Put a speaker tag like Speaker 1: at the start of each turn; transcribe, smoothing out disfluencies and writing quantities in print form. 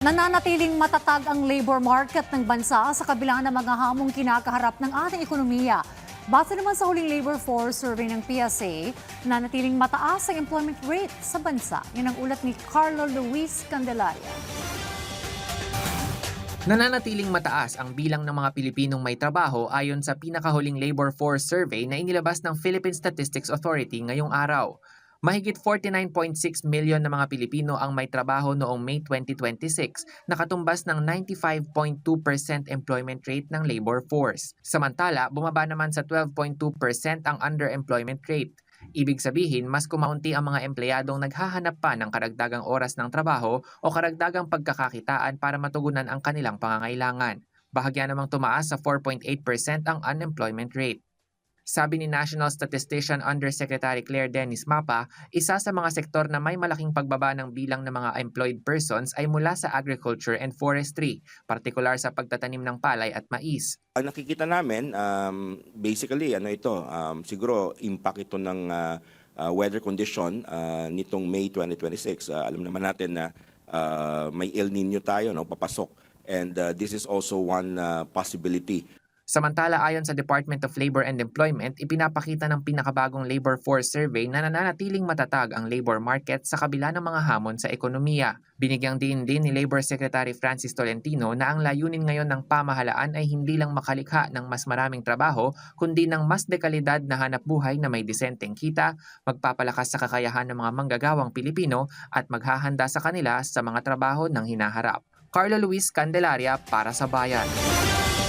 Speaker 1: Nananatiling matatag ang labor market ng bansa sa kabila ng mga hamong kinakaharap ng ating ekonomiya. Base naman sa huling labor force survey ng PSA, nanatiling mataas ang employment rate sa bansa. Yan ang ulat ni Carlo Luis Candelaria.
Speaker 2: Nananatiling mataas ang bilang ng mga Pilipinong may trabaho ayon sa pinakahuling labor force survey na inilabas ng Philippine Statistics Authority ngayong araw. Mahigit 49.6 million na mga Pilipino ang may trabaho noong May 2026, nakatumbas ng 95.2% employment rate ng labor force. Samantala, bumaba naman sa 12.2% ang underemployment rate. Ibig sabihin, mas kumaunti ang mga empleyadong naghahanap pa ng karagdagang oras ng trabaho o karagdagang pagkakakitaan para matugunan ang kanilang pangangailangan. Bahagya namang tumaas sa 4.8% ang unemployment rate. Sabi ni National Statistician Undersecretary Claire Dennis Mapa, isa sa mga sektor na may malaking pagbaba ng bilang ng mga employed persons ay mula sa agriculture and forestry, partikular sa pagtatanim ng palay at mais.
Speaker 3: Ang nakikita namin, basically, siguro impact ito ng weather condition nitong May 2026. Alam naman natin na may El Nino tayo, no, papasok. And this is also one possibility.
Speaker 2: Samantala, ayon sa Department of Labor and Employment, ipinapakita ng pinakabagong labor force survey na nananatiling matatag ang labor market sa kabila ng mga hamon sa ekonomiya. Binigyang diin din ni Labor Secretary Francis Tolentino na ang layunin ngayon ng pamahalaan ay hindi lang makalikha ng mas maraming trabaho, kundi ng mas dekalidad na hanap buhay na may disenteng kita, magpapalakas sa kakayahan ng mga manggagawang Pilipino at maghahanda sa kanila sa mga trabaho ng hinaharap. Carlo Luis Candelaria para sa Bayan.